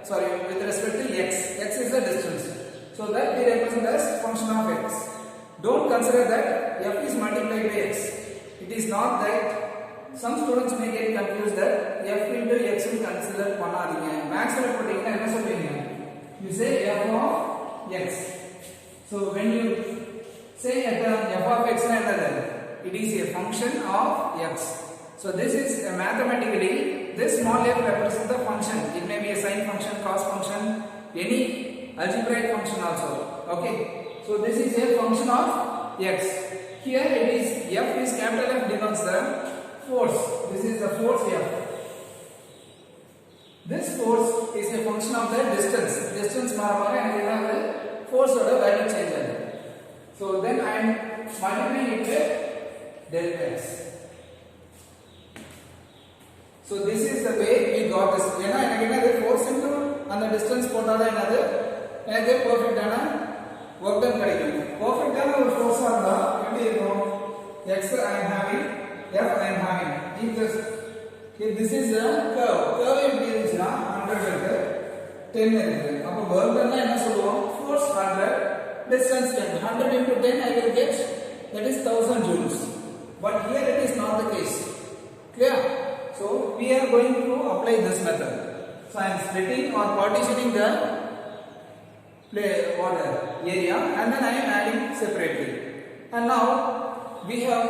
Sorry, with respect to x. X is the distance. So that we represent as function of x. Don't consider that f is multiplied by x. It is not that. Some students may get confused that f into x will consider பண்ணாதீங்க. மேக்ஸ்ல போட்டீங்கன்னா என்ன சொல்வீங்க? You say f of x. So when you say f of x na enadhu? It is a function of x. So this is mathematically, this small f represents the function. It may be a sine function, cos function, any algebraic function also. Okay, so this is a function of x. Here it is f is capital F denotes the force. This is the force f. This force is a function of the distance. Distance மாறமாக எனக்கு என்ன force ஓட value change ஆகுது. So then I am multiplying it with delta x. So this is the way we got this. ஏன்னா எனக்கு என்னது force into அந்த distance போட்டாதான் என்னது எனக்கு பெர்ஃபெக்ட்டான work done கிடைக்கும். பெர்ஃபெக்ட்டான ஒரு ஃபோர்ஸா இருந்தா எப்படி இருக்கும்? X I am having, F I am having. If the Okay, this is a curve. Curve எப்படி இருந்துச்சுன்னா 100 இருக்கு 10 இருக்கு. அப்ப workனா என்ன சொல்லுவோம்? Force 100, distance 10. 100 into 10 I will get, that is 1000 joules. But here it is not the case. Clear? So we are going to apply this method. So I am splitting or partitioning the area and then I am adding separately. And now we have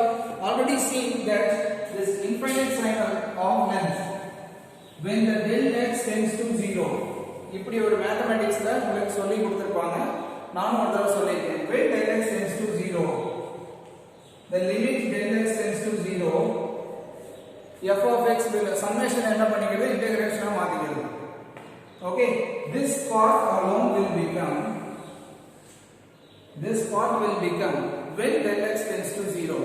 already seen that this infinite cycle of length, when the del x tends to 0, இப்படி ஒரு மேத்தமேட்டிக்ஸ்ல உங்களுக்கு சொல்லி கொடுத்திருப்பாங்க, நானும் ஒரு தடவை சொல்லிருக்கேன். When del x tends to 0, the limit del x tends to 0, f of x will summation என்ன பண்ணிக்கிறது, இன்டகிரேஷனா மாத்திக்கிறது. Okay, this part alone will become when del x tends to 0,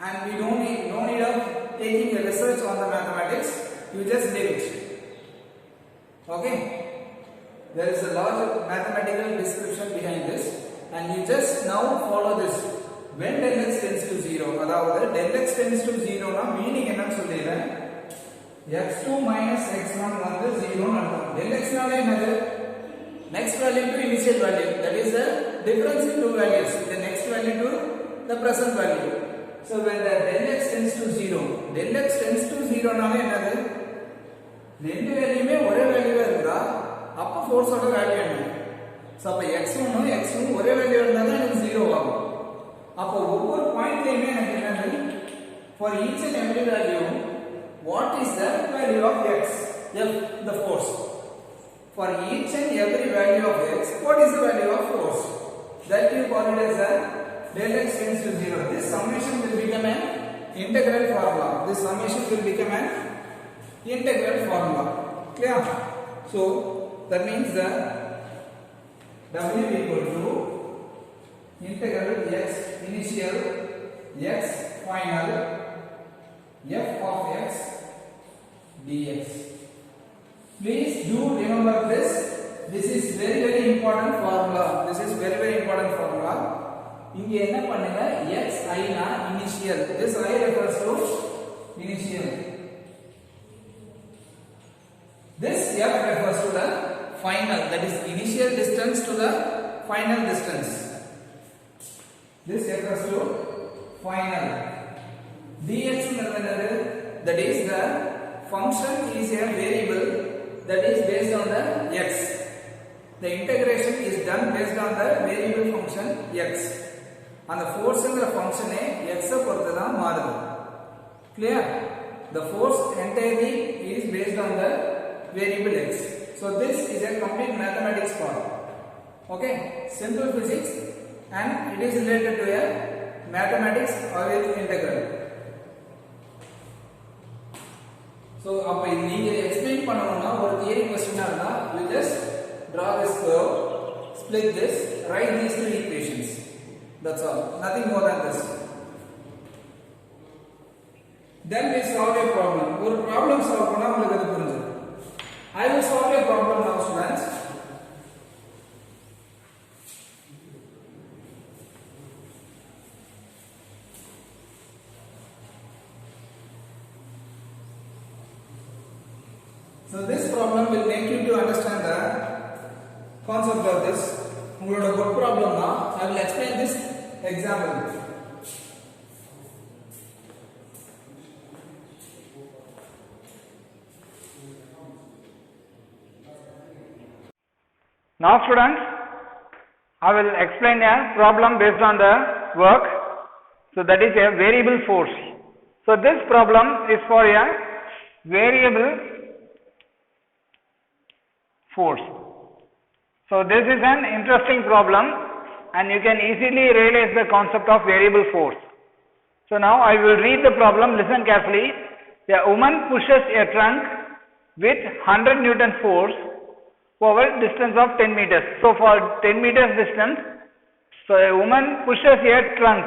and we don't need of taking a research on the mathematics, you just leave it. Okay, there is a large mathematical description behind this, and you just now follow this. When del x tends to 0, அதாவது del x tends to 0 னா meaning என்னன்னு சொல்லிறேன், x2 minus x1 வந்து 0 ன்னு அர்த்தம். del x னாலே என்னது, next value to initial value, that is the difference in two values, the next value to the present value. So when the del x tends to 0, del x tends to 0 னாலே என்னது, ரெண்டு வேல்யூமே ஒரே வேல்யூவா இருக்குதா, அப்ப ஃபோர்ஸோட value என்ன. So அப்ப x1 x2 ஒரே value இருந்தா தான் எனக்கு 0 ஆகும். அப்ப ஒவ்வொரு பாயிண்ட்லயுமே எனக்கு என்னது, for each and every value what is the value of x, f the force. For each and every value of x, what is the value of force, that you call it as a del x tends to 0. This summation will become an integral formula. This summation will become an integral formula. Clear? So that means that w equal to integral x initial, x final, f of x dx. Please do remember this. This is very important formula. This is very important formula. இங்க என்ன பண்ணுங்க, xi na initial. This I refers to initial. This f refers to the final, that is initial distance to the final distance. This refers to final. dx என்னது, that is the function is a variable that is based on the x. The integration is done based on the variable function x. And the force in the function x பொறுத்து தான் மாறுது. Clear? The force entirely is based on the variable x. So this is a complete mathematics part. Okay, simple physics, and it is related to a mathematics or with integral. So அப்ப நீங்க explain பண்ணனும்னா ஒரு theory क्वेश्चनா இருந்தா you just draw this curve, split this, write these two equations. That's all, nothing more than this. Then we solve a problem. ஒரு problem solve பண்ணா உங்களுக்கு அது புரிஞ்சிடும். I will solve a problem now, students. So this problem will make you to understand the concept of this. உங்களோட good problem na, I will explain this example. Now students, I will explain a problem based on the work. So that is a variable force. So this problem is for a variable force. So this is an interesting problem, and you can easily realize the concept of variable force. So now I will read the problem, listen carefully. A woman pushes a trunk with 100 Newton force over distance of 10 meters. So for 10 meters distance, so a woman pushes a trunk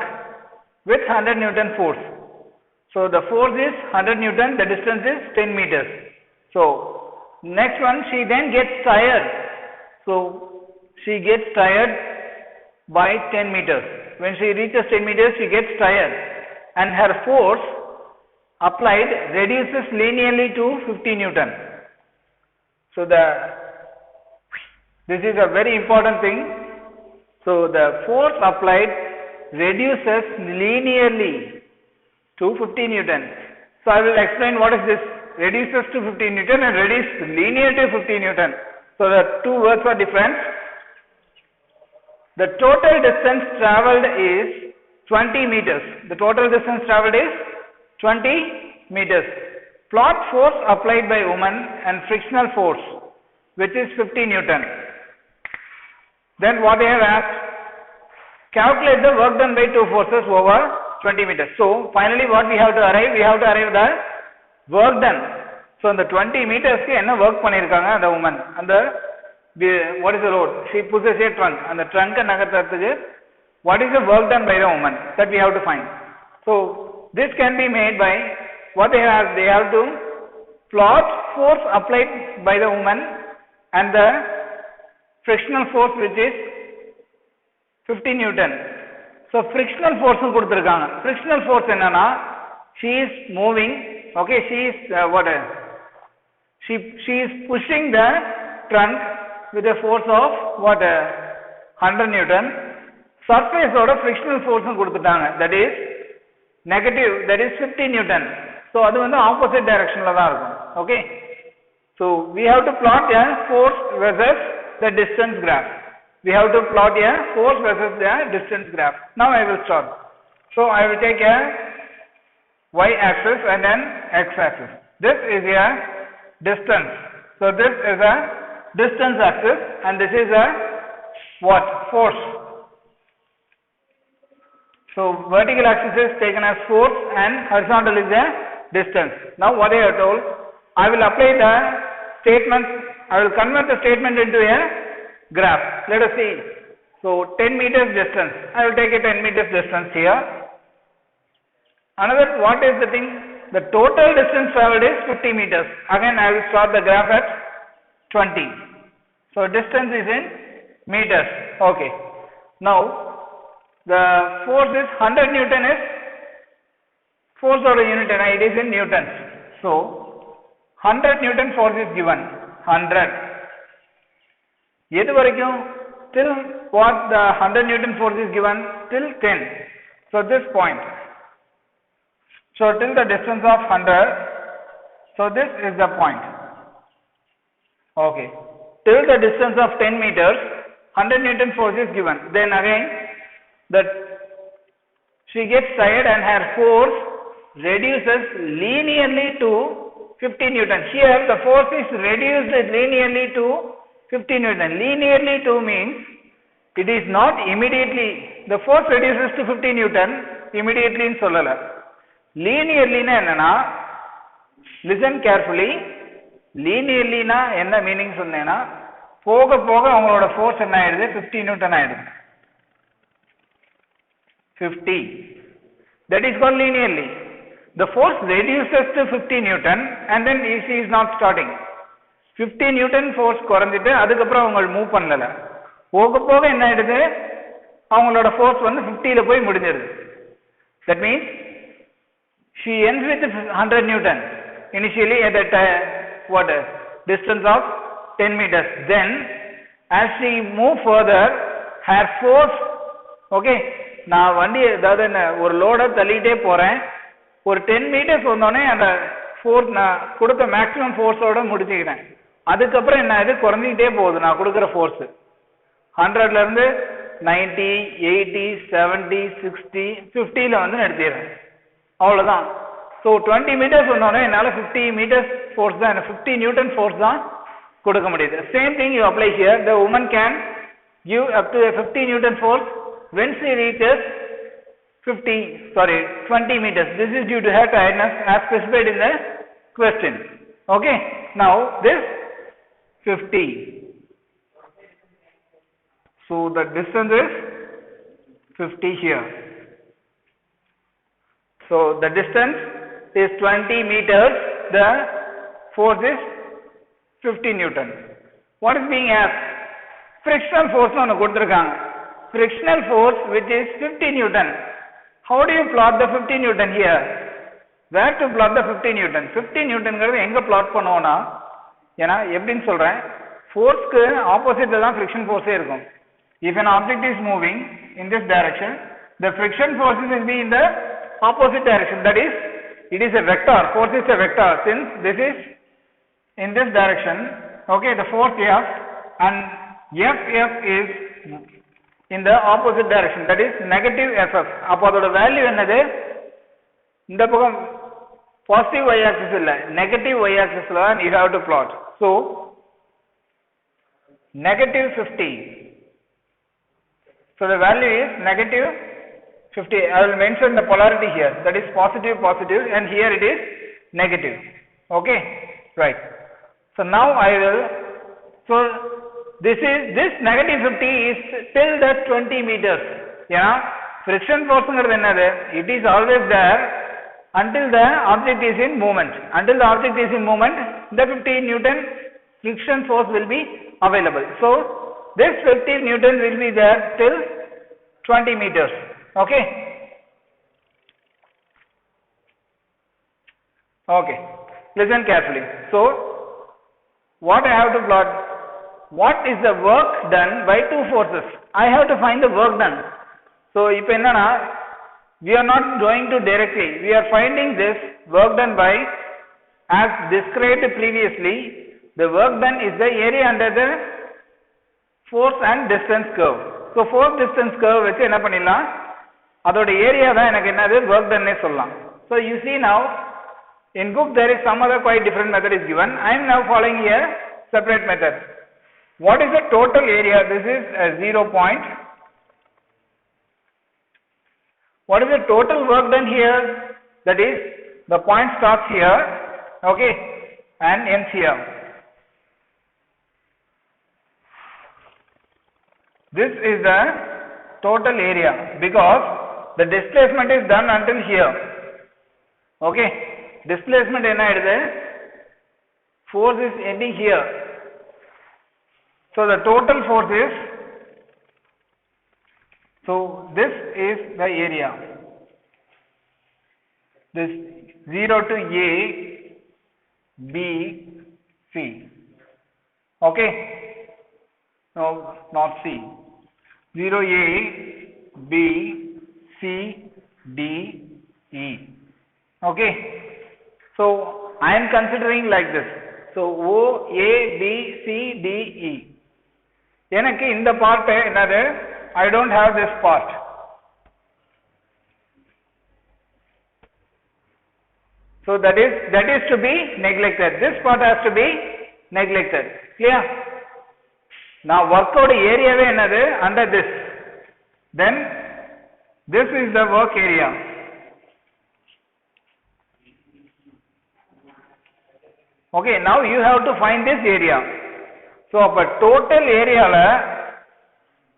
with 100 Newton force. So the force is 100 Newton, the distance is 10 meters. So next one, she then gets tired. So she gets tired by 10 meters. When she reaches 10 meters, she gets tired, and her force applied reduces linearly to 50 Newton. So this is a very important thing. So the force applied reduces linearly to 50 Newton. So I will explain what is this. Reduces to 50 Newton and reduces linear to 50 Newton. So the two words are different. The total distance travelled is 20 meters. The total distance travelled is 20 meters. Plot force applied by woman and frictional force, which is 50 Newton. Then what they have asked, calculate the work done by two forces over 20 meters. So finally what we have to arrive? We have to arrive the work done. So in the 20 meters enna work பண்ணிருக்காங்க அந்த woman. And what is the load? She pushes a trunk. And the trunk நகர்த்துறதுக்கு what is the work done by the woman? That we have to find. So this can be made by what they have. They have to plot force applied by the woman and the frictional force, which is 50 Newton. So frictional force கொடுத்திருக்காங்க. Frictional force என்னன்னா, she is moving, okay, she is she is pushing the trunk with a force of 100 Newton. Surface oda frictional force கொடுத்துட்டாங்க, that is negative, that is 50 Newton. So அது வந்து opposite directionல தான் இருக்கும். Okay, so we have to plot a force versus the distance graph. We have to plot a force versus the distance graph. Now I will start. So I will take a y axis and then x axis. This is a distance. So this is a distance axis and this is a force. So vertical axis is taken as force and horizontal is a distance. Now what I have told, I will apply the statement, I will convert the statement into a graph. Let us see. So 10 meters distance, I will take a 10 meters distance here. Another, what is the thing? The total distance traveled is 50 meters. Again I will start the graph at 20. So distance is in meters. Okay. Now the force is 100 Newton is force or unit, and it is in newtons. So 100 Newton force is given. 100. எது வரைக்கும்? Till what the 100 Newton force is given? Till 10. So this point. So till the distance of 100. So this is the point. Okay. Till the distance of 10 meters, 100 Newton force is given. Then again, that she gets tired and her force reduces linearly to 50 Newton. Here the force is reduced linearly to 50 Newton. Linearly to means it is not immediately. The force reduces to 50 Newton immediately in சொல்லல. Linearly na என்னன்னா, listen carefully. Linearly na என்ன meaning சொன்னேன்னா, போக போக அவங்களோட force என்ன ஆயிடுது? 50 Newton ஆயிடுது. 50. That is called linearly. The force reduces to 50 Newton and then she is not starting. 50 Newton force குறைஞ்சிட்டு அதுக்கப்புறம் அவங்க மூவ் பண்ணல. போக போக என்ன ஆயிடுது? அவங்களோட force வந்து 50ல போய் முடிஞ்சிருது. That means she ends with 100 Newton initially at that distance of 10 meters. Then as she move further, her force, okay, நான் வண்டி ஏதாவது ஒரு லோட தள்ளிட்டே போறேன், ஒரு 10 meters வந்தோடனே அந்த ஃபோர்ஸ் நான் கொடுத்த மேக்ஸிமம் ஃபோர்ஸோட முடிச்சுக்கிறேன். அதுக்கப்புறம் என்ன ஆகுது? குறைஞ்சிக்கிட்டே போகுது நான் கொடுக்குற ஃபோர்ஸ். 100ல இருந்து 90, 80, 70, 60, 50ல வந்து நிறுத்திடுறேன். அவ்வளோதான். ஸோ 20 meters வந்தோடனே என்னால் 50 meters ஃபோர்ஸ் தான், 50 Newton ஃபோர்ஸ் தான் கொடுக்க முடியுது. Same thing you apply here. The woman can give up to 50 Newton force when she reaches 20 meters. This is due to her tiredness as specified in the question. Okay. Now this 50. So the distance is 50 here. So the distance is 20 meters. The force is 50 Newton. What is being asked? Frictional force ஒன்று கொடுத்திருக்காங்க. Frictional force which is 50 Newton. How do you plot the 50 Newton here? where to plot the 50 Newton? 50 Newton ங்கிறது எங்க plot பண்ணுவோம்னா, ஏன்னா எப்படின்னு சொல்றேன், ஃபோர்ஸ்க்கு ஆப்போசிட்ல தான் friction force இருக்கும். If an object is moving in this direction, the friction force will be in the opposite direction. That is, it is a vector. Force is a vector. Since this is in this direction, okay, the force F and F is in the opposite direction. That is negative FF. அப்போ அதோட value என்னது? இந்த பக்கம் positive y axis இல்ல, negative y axis ல you have to plot. So negative 50. So the value is negative 50. I will mention the polarity here. That is positive, positive, and here it is negative. Okay, right. So now I will. So this negative 50 is till the 20 meters. Yeah, friction force ங்கிறது என்னது? It is always there until the object is in movement. Until the object is in movement, the 50 Newton friction force will be available. So this 50 Newton will be there till 20 meters. Okay. Okay. Listen carefully. So what I have to plot? What is the work done by two forces? I have to find the work done. So இப்போ என்னன்னா, we are not going to directly. We are finding this work done by, as described previously, the work done is the area under the force and distance curve. So force distance curve வச்சு என்ன பண்ணிடலாம், அதோட area தான் எனக்கு என்னது work done னே சொல்லலாம். So you see now in book there is some other quite different method is given. I am now following here separate method. What is the total area? This is a 0 point. What is the total work done here? That is, the point starts here, okay, and ends here. This is the total area because the displacement is done until here. Okay, displacement enna iduthu, force is ending here. So the total force is, so this is the area. This 0 to A, B, C. Okay, no, not C. 0 A, B, C, D, E. Okay, so I am considering like this. So O, A, B, C, D, E. எனக்கு இந்த part என்னது, I don't have this part. So that is to be neglected. This part has to be neglected. Clear? Now work out area ve என்னது, under this. Then this is the work area. Okay, now you have to find this area. So அப்ப total area ல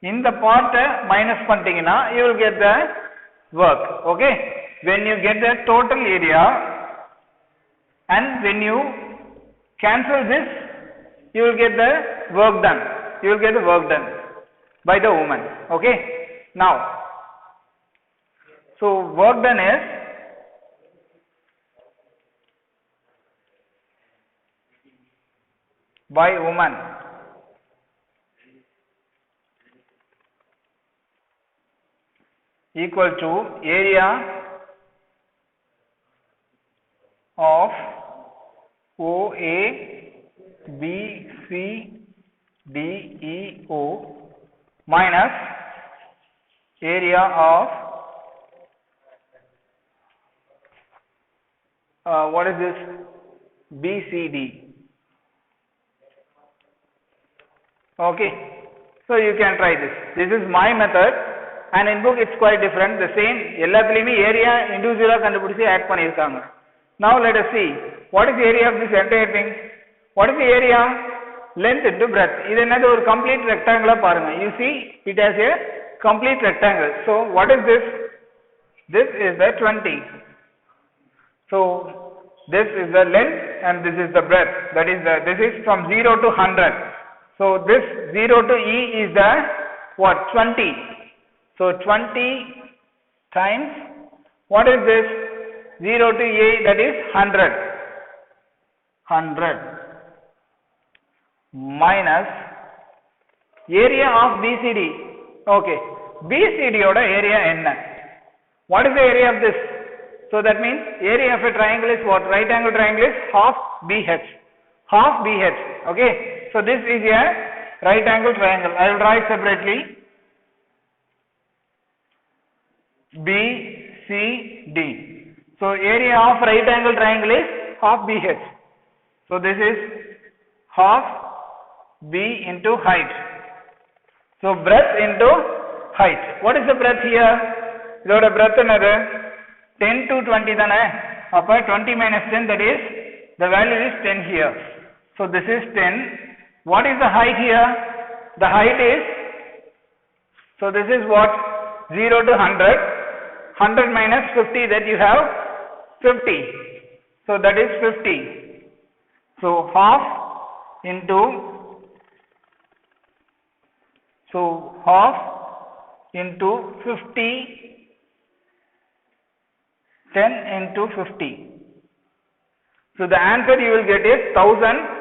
இந்த part minus பண்ணிட்டீங்கன்னா you will get the work. Okay, when you get the total area and when you cancel this, you will get the work done. You will get the work done by the woman. Okay, now so work done is by woman equal to area of OA, BC, DEO minus area of what is this, BCD. Okay, so you can try this. This is my method, and in book it's quite different. The same எல்லாத்துலயுமே area individual கண்டுபிடிச்சு add பண்ணிருக்காங்க. Now let us see what is the area of this entire thing. What is the area? Length into breadth. இது என்னது, ஒரு complete rectangle பாருங்க. You see it has a complete rectangle. So what is this? This is the 20. So this is the length and this is the breadth. That is this is from 0 to 100. So this 0 to E is the what, 20. So 20 times what is this? 0 to A, that is 100. 100 minus area of BCD. Okay, BCD oda area enna? What is the area of this? So that means area of a triangle is what? Right angle triangle is half BH. Half BH. Okay, so this is a right angle triangle. I will draw it separately. BCD. So area of right angle triangle is half BH. So this is half B into height. So breadth into height. What is the breadth here? The breadth another 10 to 20 then 20 minus 10, that is the value is 10 here. So this is 10. What is the height here? The height is, so this is what? 0 to 100. 100 minus 50, that you have 50. So that is 50. So half into, so half into 50, 10 into 50. So the answer you will get is 1000.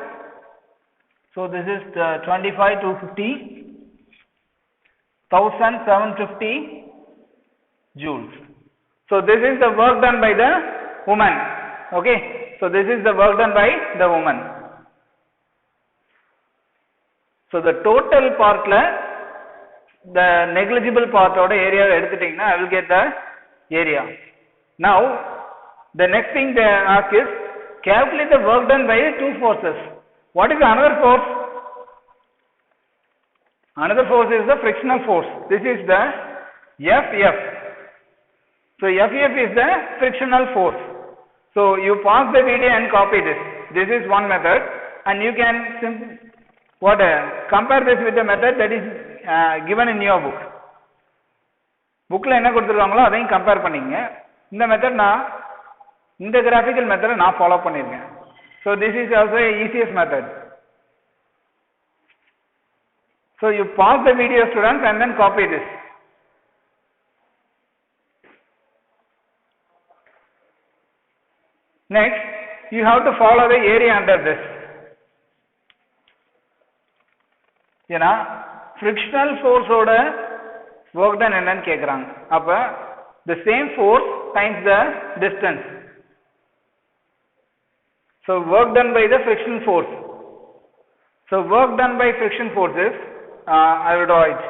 So this is 25 to 50, 1750 joules. So this is the work done by the woman. Okay, so this is the work done by the woman. So the total part the negligible part oda area eduthittingna I will get the area. Now the next thing they ask is calculate the work done by two forces. What is another force? Another force is the frictional force. This is the FF. So FF is the frictional force. So you pause the video and copy this. This is one method, and you can compare this with the method that is given in your book. Bookல என்ன கொடுத்திருக்காங்களோ அதையும் compare பண்ணீங்க. இந்த method நான் இந்த graphical மெத்தடை நான் follow பண்ணிருக்கேன். So this is also a easiest method. So you pause the video, students, and then copy this. Next, you have to follow the area under this. ஏன்னா frictional force ஓட work done என்னன்னு கேக்குறாங்க. அப்ப the same force times the distance. So work done by the friction force. So work done by friction force is I will draw it.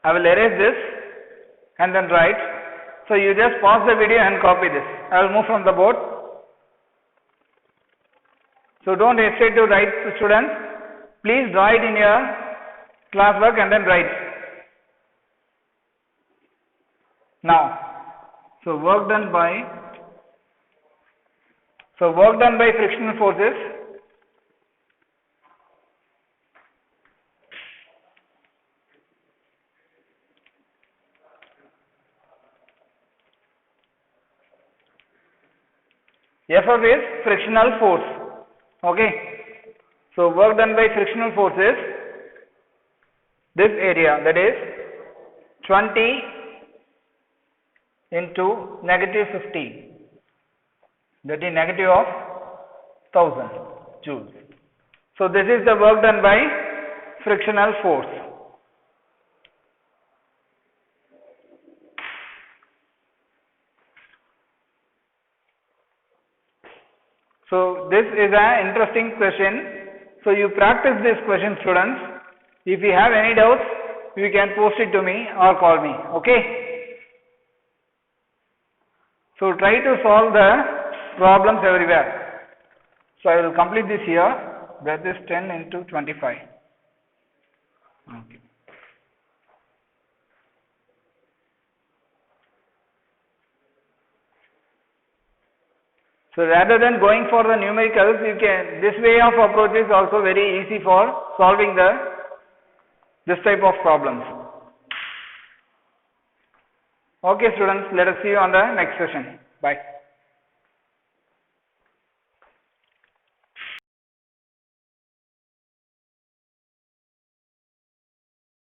I will erase this and then write. So you just pause the video and copy this. I will move from the board. So don't hesitate to write, students. Please draw it in your classwork and then write. Now, so work done by frictional forces FF is frictional force. Okay, so work done by frictional forces, this area, that is 20 into negative 50, that is negative of 1000 joules. So this is the work done by frictional force. So this is an interesting question. So you practice this question, students. If you have any doubts, you can post it to me or call me. Okay. So try to solve the problems everywhere. So I will complete this here. That is 10 into 25. Okay. So rather than going for the numericals, this way of approach is also very easy for solving this type of problems. Okay, students, let us see you on the next session. Bye.